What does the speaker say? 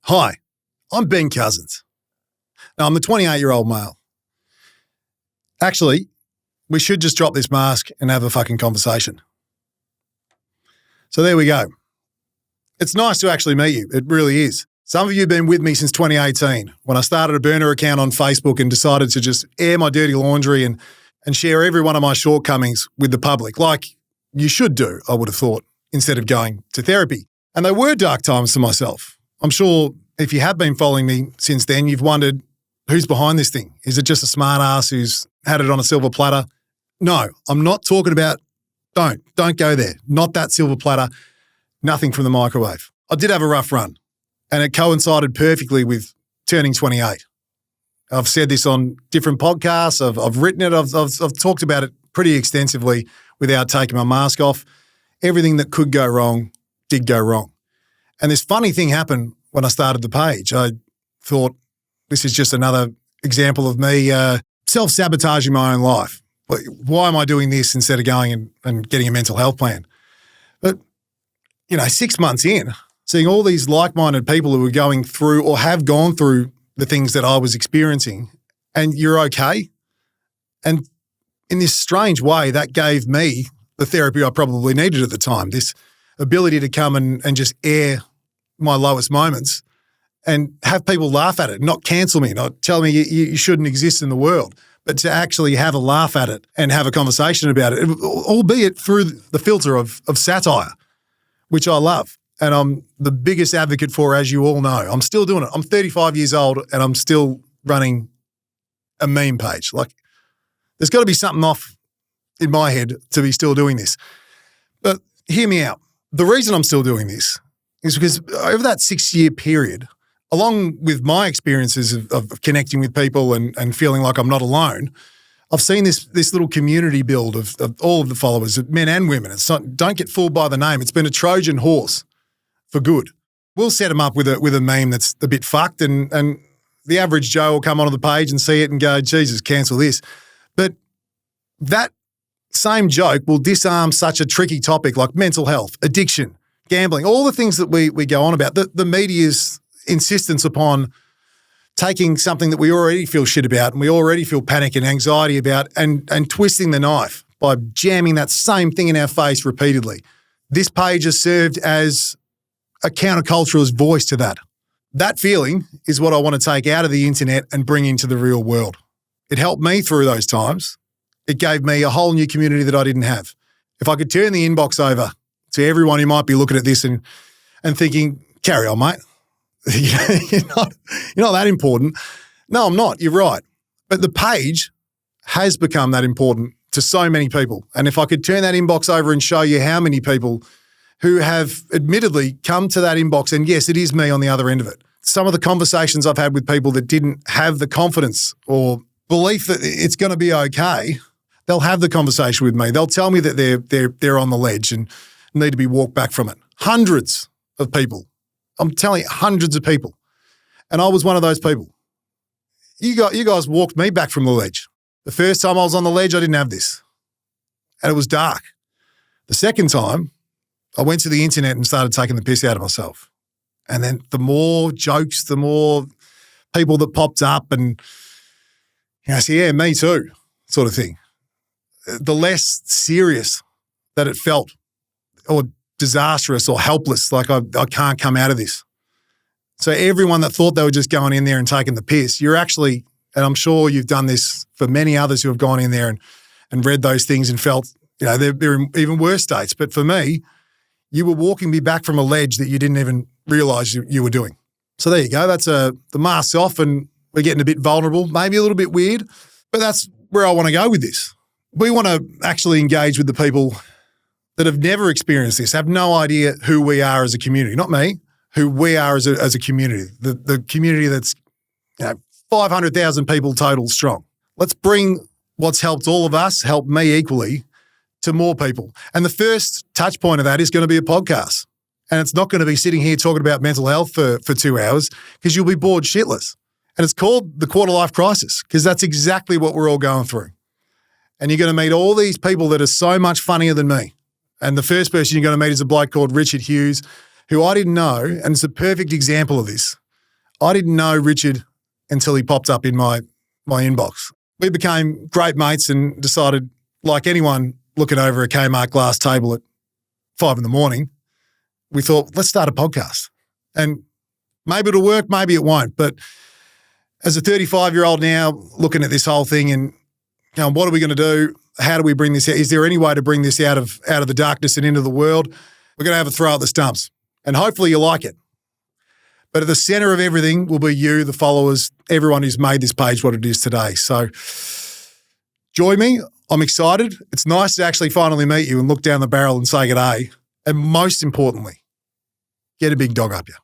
Hi, I'm Ben Cousins. Now, I'm the 28-year-old male. Actually, we should just drop this mask and have a fucking conversation. So there we go. It's nice to actually meet you. It really is. Some of you have been with me since 2018 when I started a burner account on Facebook and decided to just air my dirty laundry and share every one of my shortcomings with the public, like you should do, I would have thought, instead of going to therapy. And they were dark times for myself. I'm sure if you have been following me since then, you've wondered, who's behind this thing? Is it just a smart ass who's had it on a silver platter? No, I'm not talking about, don't go there. Not that silver platter, nothing from the microwave. I did have a rough run and it coincided perfectly with turning 28. I've said this on different podcasts. I've written it. I've talked about it pretty extensively without taking my mask off. Everything that could go wrong did go wrong. And this funny thing happened when I started the page. I thought this is just another example of me self-sabotaging my own life. Why am I doing this instead of going and getting a mental health plan? But, 6 months in, seeing all these like-minded people who were going through or have gone through the things that I was experiencing, and you're okay. And in this strange way, that gave me the therapy I probably needed at the time, this ability to come and just air my lowest moments and have people laugh at it, not cancel me, not tell me you shouldn't exist in the world, but to actually have a laugh at it and have a conversation about it, albeit through the filter of satire, which I love. And I'm the biggest advocate for, as you all know. I'm still doing it. I'm 35 years old and I'm still running a meme page. Like, there's got to be something off in my head to be still doing this. But hear me out. The reason I'm still doing this is because over that 6-year period, along with my experiences of connecting with people and feeling like I'm not alone, I've seen this little community build of all of the followers, men and women. Don't get fooled by the name. It's been a Trojan horse for good. We'll set them up with a meme that's a bit fucked and the average Joe will come onto the page and see it and go, Jesus, cancel this. But that same joke will disarm such a tricky topic like mental health, addiction, gambling, all the things that we go on about. The media's insistence upon taking something that we already feel shit about and we already feel panic and anxiety about and twisting the knife by jamming that same thing in our face repeatedly. This page has served as a counterculturalist voice to that. That feeling is what I want to take out of the internet and bring into the real world. It helped me through those times. It gave me a whole new community that I didn't have. If I could turn the inbox over to everyone who might be looking at this and thinking, carry on, mate. You're not that important. No, I'm not. You're right. But the page has become that important to so many people. And if I could turn that inbox over and show you how many people who have admittedly come to that inbox, and yes, it is me on the other end of it. Some of the conversations I've had with people that didn't have the confidence or belief that it's going to be okay, they'll have the conversation with me. They'll tell me that they're on the ledge and need to be walked back from it. Hundreds of people. I'm telling you, hundreds of people. And I was one of those people. You guys walked me back from the ledge. The first time I was on the ledge, I didn't have this. And it was dark. The second time, I went to the internet and started taking the piss out of myself. And then the more jokes, the more people that popped up and I say, yeah, me too, sort of thing. The less serious that it felt or disastrous or helpless, like I can't come out of this. So everyone that thought they were just going in there and taking the piss, you're actually, and I'm sure you've done this for many others who have gone in there and read those things and felt, they're in even worse states. But for me, you were walking me back from a ledge that you didn't even realize you were doing. So there you go. That's the mask's off and we're getting a bit vulnerable, maybe a little bit weird, but that's where I want to go with this. We want to actually engage with the people that have never experienced this, have no idea who we are as a community, not me, who we are as a community, the community that's 500,000 people total strong. Let's bring what's helped all of us, help me equally, to more people. And the first touch point of that is going to be a podcast. And it's not going to be sitting here talking about mental health for 2 hours because you'll be bored shitless. And it's called the Quarter Life Crisis because that's exactly what we're all going through. And you're going to meet all these people that are so much funnier than me. And the first person you're going to meet is a bloke called Richard Hughes, who I didn't know, and it's a perfect example of this. I didn't know Richard until he popped up in my inbox. We became great mates and decided, like anyone looking over a Kmart glass table at 5 a.m, we thought, let's start a podcast. And maybe it'll work, maybe it won't. But as a 35-year-old now, looking at this whole thing and what are we going to do? How do we bring this out? Is there any way to bring this out of the darkness and into the world? We're going to have a throw at the stumps. And hopefully you like it. But at the center of everything will be you, the followers, everyone who's made this page what it is today. So join me. I'm excited. It's nice to actually finally meet you and look down the barrel and say good day. And most importantly, get a big dog up you.